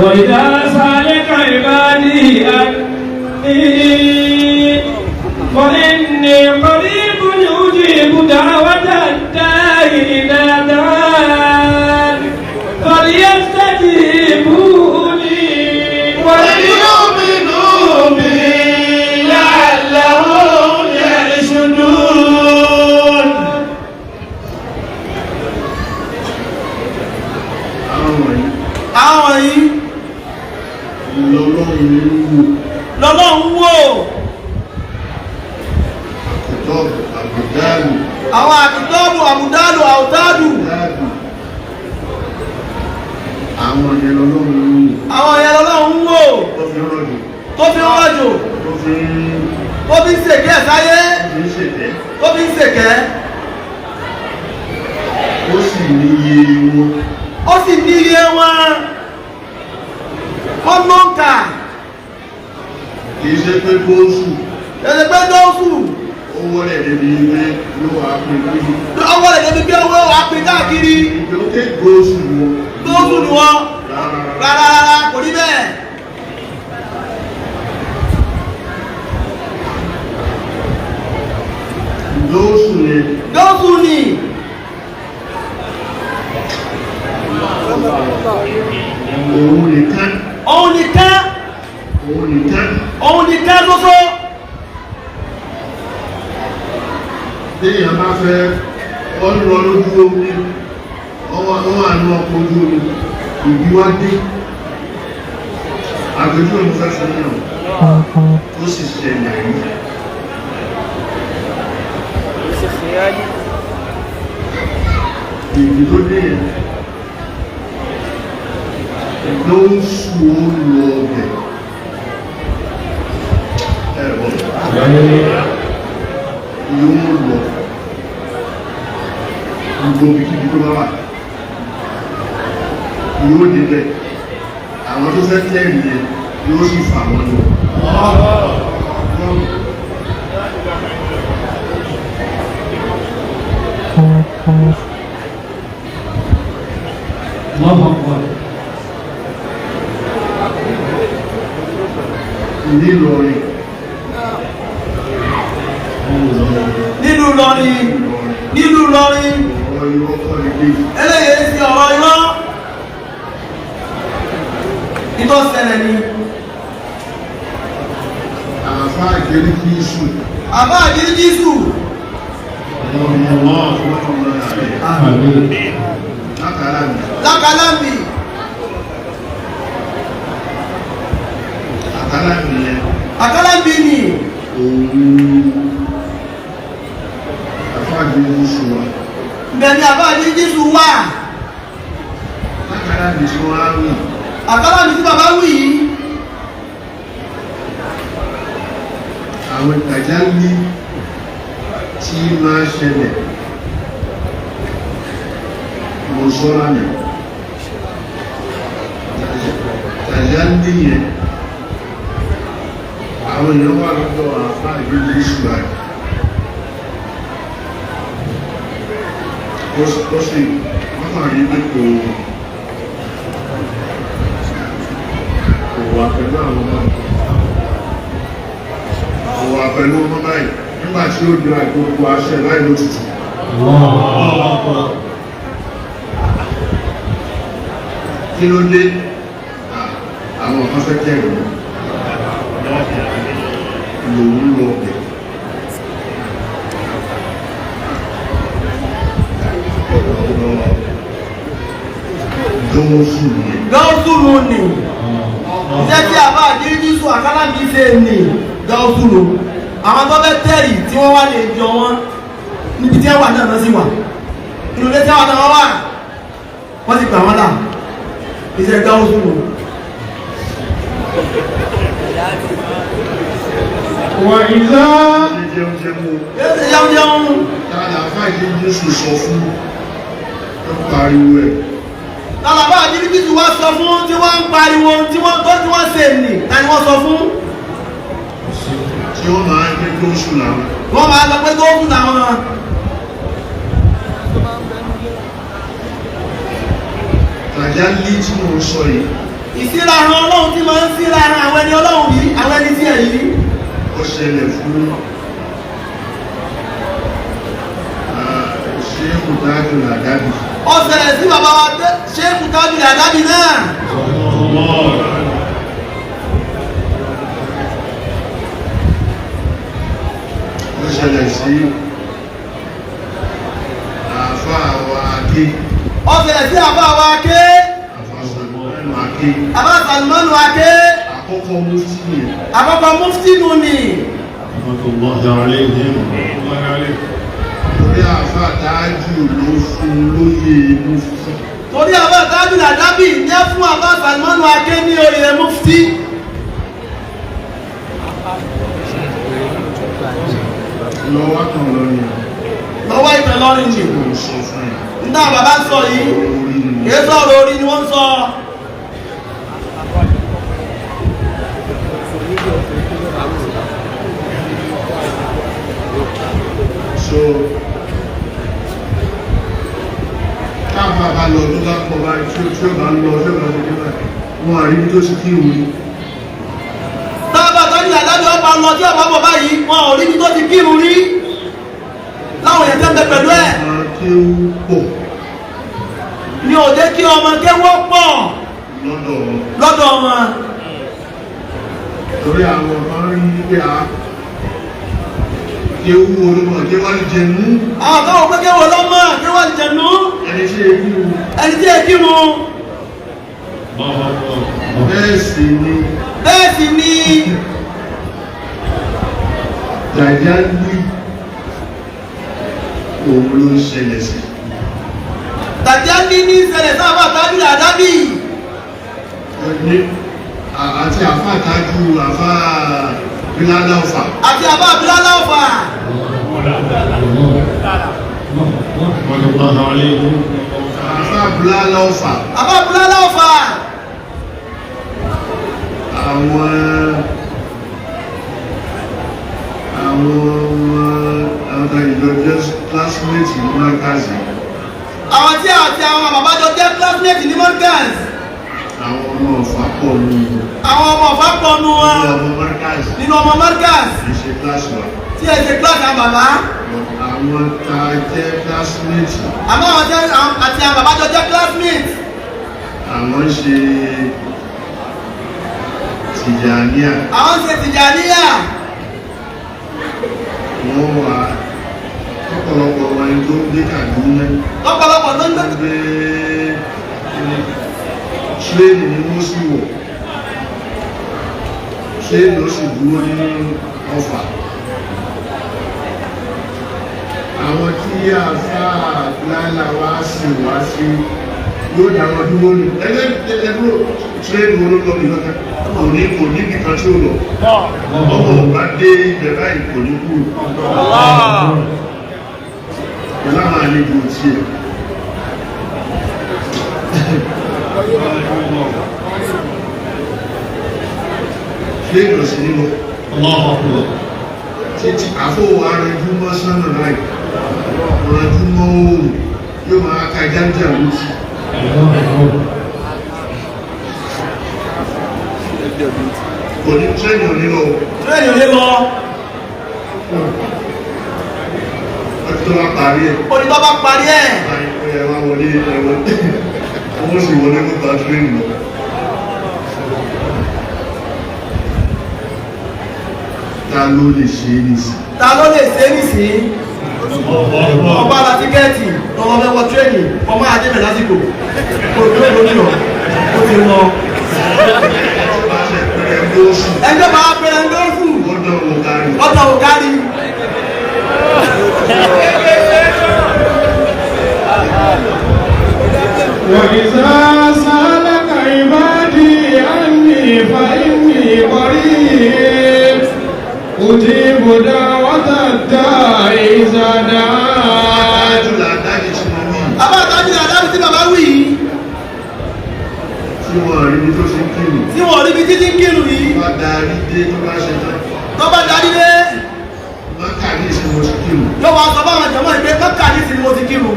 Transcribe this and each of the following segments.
وإذا سألك عبادي أني فإني قريب أجيب دعوة الداع إذا دعان فليستجيبوا لي وليؤمنوا بي لعلهم يرشدون. àwọn yìí lọ́lọ́run wò àwọn àbùdọ́bù àbùdálù àwùtádù àwọn yẹn lọ́lọ́run wò tó fi rọ̀jò tó fi ń ṣèké ẹ̀sáyé tó fi ń ṣèké ó sì níye wọn wọ́n ló ń kà kìí ṣe pé góòsù owó rẹ̀ débi pé ló wà pín owó wà pín káàkiri ìgbókè góòsù ni wọ́n rárá kò rí bẹ́ẹ̀. góòsù ni òun nìkan lọ́sọ́. téèyàn bá fẹ́ ọlọ́ lójú omi ọwọ́ àánú ọkọ̀ ojú omi ìbí wá dé àgbẹ̀jú omi fẹ́ fún náà ó sì ṣẹlẹ̀ yìí. ìbí tó dé yẹn ló ń sùn ó lọ ọbẹ̀ ẹ̀rọ yóò lọ gbogbo ibikíbi tó bá wà yóò débẹ̀ àwọn tó fẹ́ tẹ́ ìrìn yóò sì fà wọ́n lọ. nílùú Ìlọrin eléyìí sí ọ̀rọ̀ irọ́ ìtọ́ ṣẹlẹ̀ ni àfá ìgérí Jésù lákàlámbì àkàlámbì ni bẹ̀ni àbáàdé Jésù wà àkàlámbì tí wọ́n á wí àkàlámbì tí bàbá wí yìí àwọn ìtàjálí tí máa ṣẹlẹ̀ mọ̀ sọ́rọ̀ nì ìtàjálí yẹn àwọn èèyàn wà lọ́dọ̀ àfá ìgbélé ìṣúra ó sì wọ́n kàn rí pé kò wà pẹ̀lú àwọn ọmọ wà pẹ̀lú ọmọ báyìí nígbà tí ó dúrà gbogbo aṣẹ láì lótìtì kí ló dé àwọn ọ̀kan fẹ́ kẹrù lòun lọ bẹ̀ gáúsùlù ni iṣẹ́ tí a bá àdíríjísù àkàlámbì ṣe ní gáúsùlù àwọn tó fẹ́ tẹ́rì tí wọ́n wá lè jọ wọn níbi tí wà náà sí wà inú lé tí wọ́n náà wà wọ́n ti gbà wọ́n là iṣẹ́ gáúsùlù wà ìlà jẹun tààdà fáìlì Jésù sọ fún pariwo ẹ̀ tààdà àdíríjísù wá sọ fún tí wọ́n ń pariwo tí wọ́n ṣe nì tàbí wọ́n sọ fún tí wọ́n máa ń pẹ́ tó ṣù láwọn wọ́n máa lọ pé tó kù láwọn tàjálí tí mo sọ yìí ìsíra ara ọlọ́run tí máa ń síra ara àwọn ẹni ọlọ́run yìí àwọn ẹni tí ẹ̀ yìí. ó ṣẹlẹ̀ fún Sheikh Taju Adabi. ó ṣẹlẹ̀ sí bàbá wa Sheikh Taju Adabi náà. ó ṣẹlẹ̀ sí àfáà wa Ké. ó ṣẹlẹ̀ sí àbá wa Ké. àbá Salmanu Ké. àkọ́kọ́ mufti ni. àkọ́kọ́ mufti nù ni. torí àfáà Taju ló fún lóyè mufti. torí àbá Taju Adabi ní fún àbá Salmanu Ké ní oyè mufti. lọ́wọ́ kan lọ́rin. lọ́wọ́ ìtàn lọ́rin ni. nígbà bàbá ń sọ yìí kìí sọ̀rọ̀ orí ni wọ́n ń sọ. so káàbà bá lọ tó bá pọ̀ bá tí ó bá lọ tí ó bá ṣe kíkà wọn àrí tó sì kí ìwé. tábà Taju Adabi ọba lọ tí ọba bọ̀ báyìí wọn ò rí ní tó ti kírun rí láwọn èèyàn tẹ́ ń bẹ pẹ̀lú ẹ̀. ọmọ tí ó pọ̀ ni ò jẹ́ kí ọmọ kéwọ́ pọ̀ lọ́dọ̀ wọn. torí àwọn kan rí pé a kéwú olómọ kéwàá lè jẹnu. àwọn kan wọ́n pé kéwọ́ lọ́mọ kéwọ́ lè jẹnu. ẹni tí è kí mu. ẹni tí è kí mu. bẹ́ẹ̀ sì ni. bẹ́ẹ̀ sì ni. jàjà ní òun ló ń ṣẹlẹ̀ sí. Jàjà ní ìṣẹ̀lẹ̀ sábà Taju Adabi. àti àfáà Taju àfáà Bulala ọ̀fà. àti àbá Bulala ọ̀fà. àfáà Bulala ọ̀fà. àbá Bulala ọ̀fà. àwọn ìjọ jẹ́ classmate ní Markaz. àwọn tí àti àwọn bàbá jọ jẹ́ classmate ní Markaz. àwọn ọmọ ọ̀fà pọ̀ nù. àwọn ọmọ ọ̀fà pọ̀ nù wọn. nínú ọmọ Markaz. kì í ṣe class wa. tí ẹ ṣe class àwọn bàbá. àwọn tá a jẹ́ classmate. àmọ́ àwọn jẹ́ àti àwọn bàbá jọ jẹ́ classmate. àwọn ṣe Tìjàníyà. àwọn ṣe Tìjàníyà. wọ́n wà lọ́pọ̀lọpọ̀ wọn tó ń gbé Kaduna. lọ́pọ̀lọpọ̀ ló ń gbé. tírẹ́nì ni wọ́n sì wọ̀. tírẹ́nì ó sì dúró ní Ọ̀fà. àwọn tí àfáà Bulala wá sí yóò dá wọn dúró ní ẹgbẹ́ tírẹ́nì olóògbé lọ́kẹ́ kò ní kíkan tí ó lọ ọmọ ọba dé ibẹ̀ báyìí kò ní kúrò pẹ̀lú àwọn àlejò tí ẹ̀ tírẹ́nì ọ̀sìn nínú títí àfọwọ́ arẹjú mọ́ sánà láì arẹjú mọ́ oòrùn yóò máa ka jáńjà lóṣù. Òní tírẹ́nì òní lọ. tírẹ́nì òní lọ. Ọdún tó bá parí ẹ̀. Òní tó bá parí ẹ̀. Ẹ wá wọlé ẹ̀wọ̀n. Wọ́n sì wọlé ló ta tírẹ́nì lọ. Ta ló lè ṣe é nìsí? Ta ló lè ṣe é nìsí? Ọba ara tíkẹ́ẹ̀tì ọmọ mẹ́wọ́ tírẹ́nì ọmọ àdébẹ̀ lásìkò. Òdúró lórí ọ̀ ó ti lọ. Ẹjọ́ máa pẹ̀lẹ̀ ń lóṣù. Ọ̀dọ̀ òkárí. وإذا سألك عبادي عني فإني قريب أجيب دعوة الداع إذا دعان. Àbá Taju Adabi tí bàbá wí. Tí wọ́n rí bí tó ṣe ń kírun. Tí wọ́n rí bí títí ń kírun yìí. Tó bá darí dé tó bá ṣe tán. Tó bá darí dé. Mọ́kà ní ìsinmi mo ti kírun. Yóò wá sọ báwọn jọmọ́ ìgbé Mọ́kà ní ìsinmi mo ti kírun.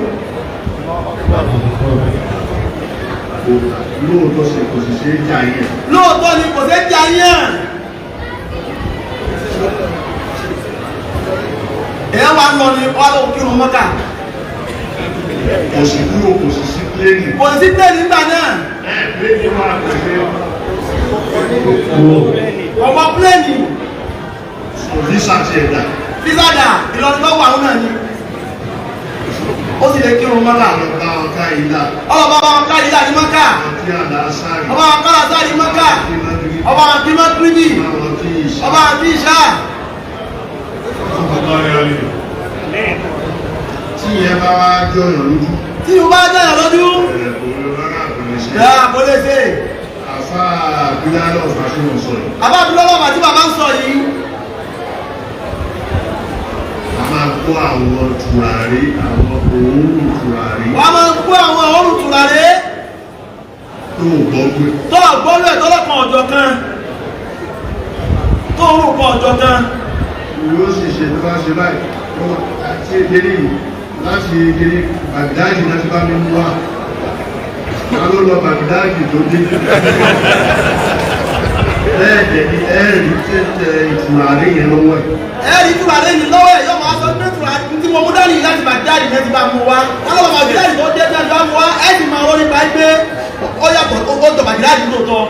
lóòótọ́ sí kò sì ṣe é jà yẹn. lóòótọ́ ni kò ṣe é jà yẹn. èèyàn wá lọ ní ọlọ́ kírun Mọ́kà. kò sì dúró kò sì sí pléènì. kò sí pléènì nígbà náà. pléènì wà pèsè. ọ̀pọ̀ pléènì. visa ti ẹ̀dá. visa dà Ìlọrin lọ́wọ́ àwọn náà ni. ó sì lè kírun Mọ́kà. ọlọ́ba ọ̀ká ìlà. ọlọ́ba ọ̀ká ìlà ní Mọ́kà. ọba ọ̀ká ìlà ní Mọ́kà. ọba àti mọ́tìrìbì. ọba àti ìṣá. tí ìyẹn bá wá jọyàn lójú. tí o bá jọyàn lójú. kò lè ṣe. àfa Bulala ọ̀fà tí wọ́n sọ yìí. àbá Bulala ọ̀fà tí bàbá ń sọ yìí. a máa kó àwọn tùràrí àwọn òórùn tùràrí. wọ́n máa kó àwọn òórùn tùràrí. tó gbọ́gbé. tó gbọ́gbé tọ́lọ́kan ọ̀jọ̀ kan. tó òórùn kan ọ̀jọ̀ kan. yóò sì ṣe tó bá ṣe báyìí àti ìdílé yìí láti ìdílé Baghdadi láti bá mi mú wa ká ló lọ Baghdadi tó dé bẹ́ẹ̀ dẹ̀ ni ẹ̀rí tẹ́tẹ́ ìtùràrí yẹn lọ́wọ́ ẹ̀. ẹ̀rí ìtùràrí yìí lọ́wọ́ ẹ̀ yóò máa sọ pé ìtùràrí tí mo mú dání láti Baghdadi ní ti bá mú wa ká lọ́wọ́ Baghdadi tó dé láti bá mú wa ẹ̀ sì máa rọ́ní pa pé ó yàtọ̀ ó jọ Baghdadi lóòótọ́.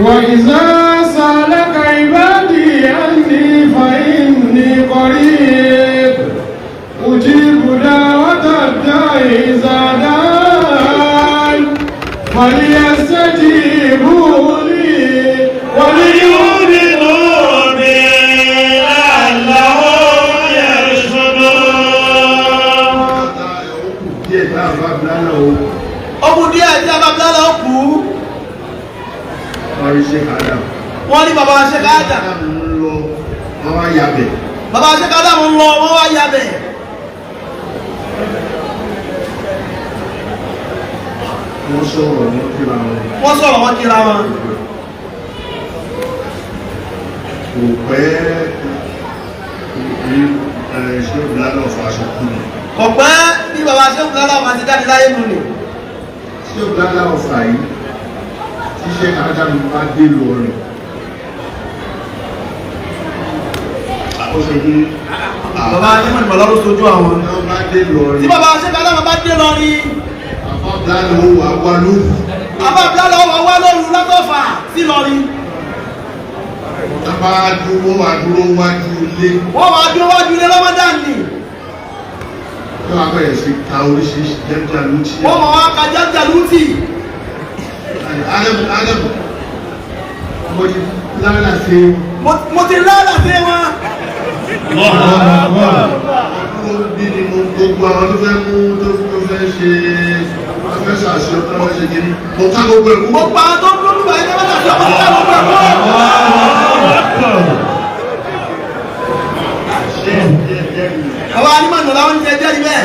وإذا سألك عبادي عني فإني قريب أجيب دعوة الداعي إذا دعان فليستجيبوا لي وليؤمنوا بي لعلهم يرشدون. ọkùn díẹ̀ tí a bá Bulala ó kú. wọ́n rí Sheikh Adam. wọ́n ní bàbá Sheikh Adam. wọ́n wá yabẹ̀. bàbá Sheikh Adam ń lọ wọ́n wá yabẹ̀. wọ́n sọ̀rọ̀ wọ́n kíra wọn. wọ́n sọ̀rọ̀ wọ́n kíra wọn. kò pẹ́ Sheikh Bulala ọ̀fà aṣọ́kù ni. kò pẹ́ bí bàbá Sheikh Bulala ọ̀fà ti jáde láyé nù ni. Sheikh Bulala ọ̀fà yìí tí Sheikh Adam bá dé lórí. ó ṣe bí bàbá Nipa ìmọ̀lọ́rọ̀ sojú àwọn. bá dé lórí. tí bàbá Sheikh Adam bá dé lórí. àbá Bulala ó wà wá lóru. àbá Bulala ó wà wá lóru látọ̀fà sí lórí. Tábà dúró wà dúró wájú ilé. wọ́n wá dúró wájú ilé Ramadan ni. yóò wá bẹ̀rẹ̀ sí ka oríṣiríṣi jẹ́jà lútì. wọ́n mọ̀ wá ka jẹ́jà lútì. Adabi mo ti lára sí. mo ti lára sí wọn. Dúró bí ni mo gbogbo àwọn tó fẹ́ mú tó fẹ́ ṣe afẹ́sà sí ọ̀tọ́ wọn ṣe kiri. Mo ká gbogbo ẹ̀kú. mo pa àwọn tó ń gbónú báyìí ní wọ́n tàbí ọmọ ká gbogbo ẹ̀kú. àwọn anímọ̀ nù láwọn ń jẹ jẹ́ ibẹ̀.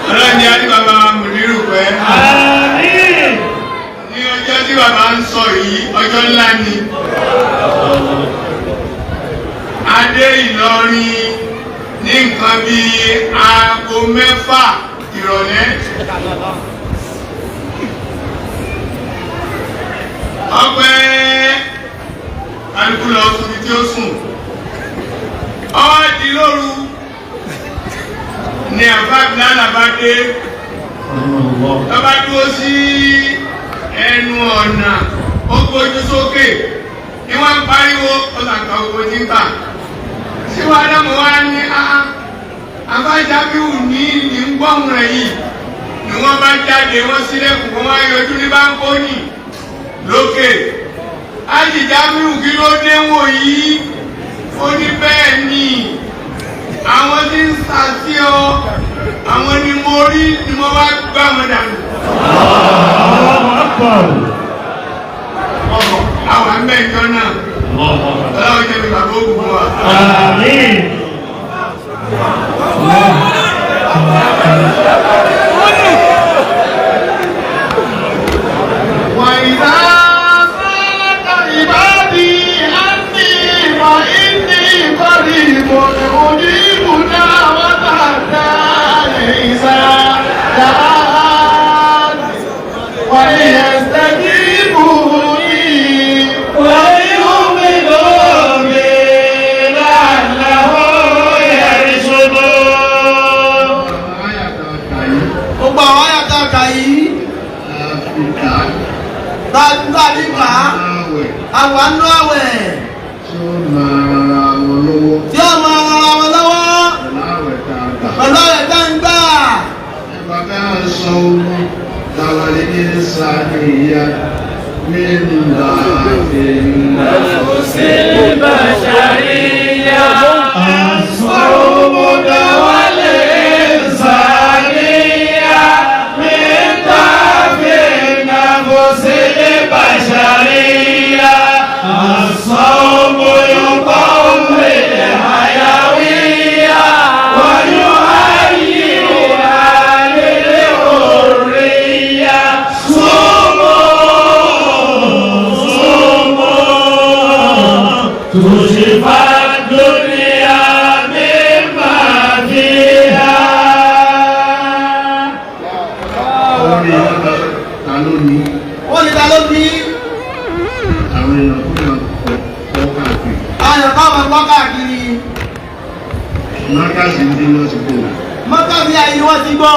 Ọlọ́ni á ní bàbá Mudiru pẹ́. Ní ọjọ́ tí bàbá ń sọ yìí, ọjọ́ ńlá ni. Adé Ìlọrin ní nǹkan bí aago 6 ìrọ̀lẹ́. Ọpẹ́ kálukú lọ síbi tí ó sùn. Ọwọ́ di lóru ni àbá Bulala bá dé. Lọ́ba dúró sí ẹnu ọ̀nà ó gbójú sókè ní wọ́n ń pariwo ọ̀sàkà owó nígbà. Síwájú Ádámù wá ní àbá Jamiu ní gbọ́hùn rẹ̀ yìí ni wọ́n bá jáde wọ́n sílẹ̀kùn wọ́n wá yọjú ní báńkónì lókè. Ájì Jamiu kí ló dé wò yìí? Ó ní bẹ́ẹ̀ ni àwọn tí ń sàtí ọ àwọn ni mo rí ni mo wá gbá wọn dànù. àwọn amẹ́jọ náà ọlọ́run jẹ́ mi bàbá ògùn wa. وليستجيبوا لي وليؤمنوا بي لعلهم يرشدون. Gbogbo àwọn àyàtọ̀ àkà yìí. Dáadáa nígbà. Àwọn àánú àwẹ̀. Tí ó máa ra wọn lọ́wọ́. Tí ó máa ra wọn lọ́wọ́. Pẹ̀lú àwẹ̀ tá ń gbà. Bàbá sọ ohun dáwàlé ní sàníyà nínú ààfin نفسي بشرية الصوم دوالي إنسانية من ضعف النفس البشرية الصوم يقوي الحيوية ويهيئها للحرية. تشفى الدنيا مما فيها. ta ló ní Wọ́n ní ta ló bí? àwọn èèyàn tó máa kọ́ káàkiri. Àyàn káwọn gbọ́ káàkiri. Markaz ń dín lọ́sibò. Mọ́kànlí ayé ni wọ́n ti gbọ́.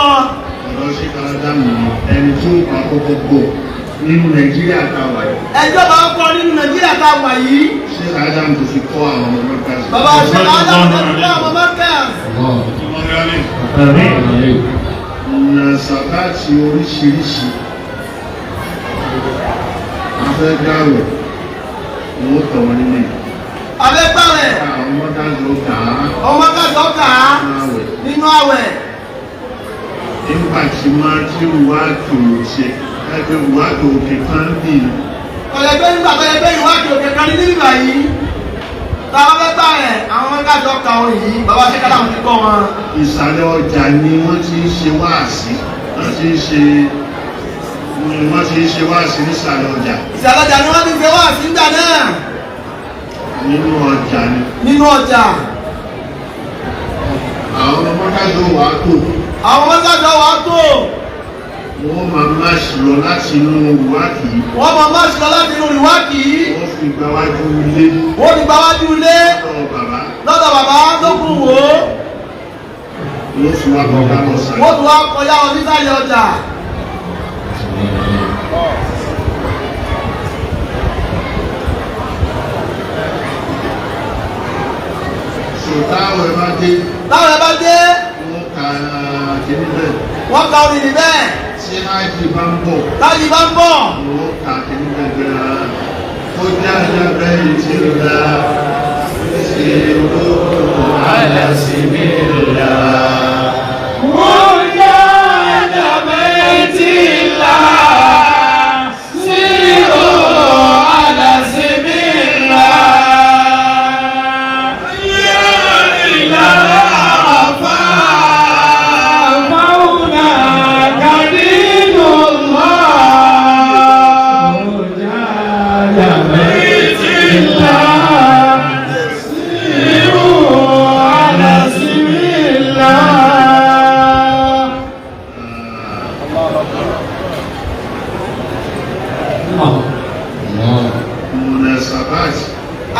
Ọ̀dọ́ sí Canada mi ẹni tó bá kọ́kọ́ gbọ́ nínú Nàìjíríà táwa yìí. Ẹjọ́ bá kọ́ nínú Nàìjíríà tá a wà yìí. Ṣé Adam tó fi kọ́ àwọn ọmọ Markaz? Bàbá ṣe Adam tó fi kọ́ àwọn Markaz. Ọ̀nà sàkáàtì oríṣiríṣi. Afẹ́ dáwẹ̀ ni wọ́n tọ̀ wọ́n nílé. Abẹ́gbàwẹ̀. Àwọn Markaz ó kà á. Ọmọ Markaz ó kà á nínú àwẹ̀. Nígbà tí máa tí ìwádìí ò ṣe ẹgbẹ́ ìwádìí òkè kan bì í. Ọ̀lẹ́gbẹ́ nígbà tó yẹ pé ìwádìí òkè kan ní nígbà yìí. Táwọn abẹ́gbàwẹ̀ àwọn Markaz ó kà wọn yìí. Bàbá ṣe kádà wọn ti kọ́ wọn. Ìsàlẹ̀ ọjà ni wọ́n ti ń ṣe wáàsí. Wọ́n ti ń ṣe wáàsí nísàlẹ̀ ọjà. Ìsàlẹ̀ ọjà ni wọ́n ti ń ṣe wáàsí nígbà náà. Nínú ọjà ni. Nínú ọjà. Àwọn ọmọ Markaz ó wà á tò. Àwọn Markaz ó wà á tò. Wọ́n máa máṣì lọ láti inú ìwádìí. Wọ́n máa máṣì lọ láti inú ìwádìí. Wọ́n fi gba wájú ilé. Wọ́n ti gba wájú ilé. Lọ́dọ̀ bàbá lókun wò ó. Wọ́n fi wá kọjá lọ sáré. Wọ́n tún wá kọjá lọ sísàlẹ̀ ọjà. Táwọn ẹ bá dé. Táwọn ẹ bá dé. Wọ́n ka kíní bẹ́ẹ̀. Wọ́n ka orin ní bẹ́ẹ̀. Tí ájì bá ń bọ̀. Tájì bá ń bọ̀. Wọ́n ka kíní bẹ́ẹ̀ bẹ́ẹ̀. Ó jẹ́ àjàbẹ́ ìtì ńlá. Ṣé olóòtú àlàsì mi ńlá? Wọ́n yá àjàbẹ́ ìtì ńlá. Sí o àlàsì mi ńlá.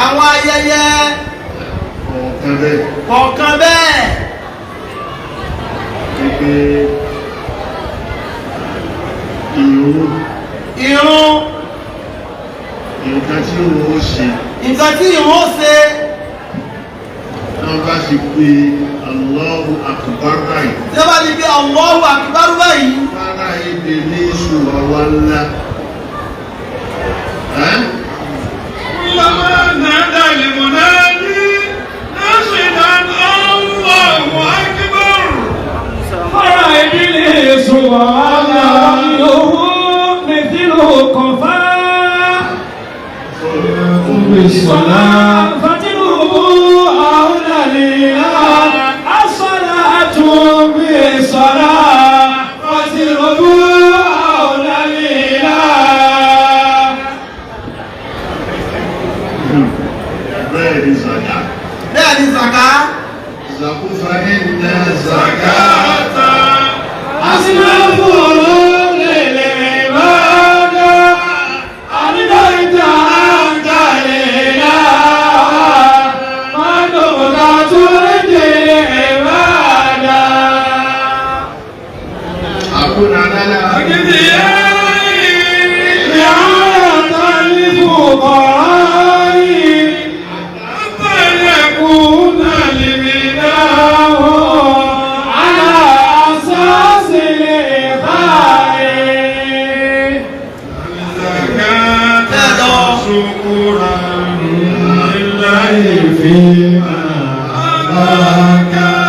Àwọn ayẹyẹ kọ̀ọ̀kan bẹ́ẹ̀. Pípé ìrún nǹkan tí òun ó ṣe. Nǹkan tí ìrún ó ṣe. Wọ́n bá ti pé Allahu Akbar báyìí. Tí wọ́n bá ti pé Allahu Akbar báyìí. Fara èdè ní ìṣòro wa ńlá. لما نادى المنادي ناشدا الله أكبر فرأيت لي سبحانه مثل كفاء بالصلاة فتنه أولى لله الصلاة بالصلاة فتنه أولى لله. Bẹ́ẹ̀ ni Zaka. Bẹ́ẹ̀ ni Zaka. Zakufa inna zakata. أسمى فروض للعباد فيما أباك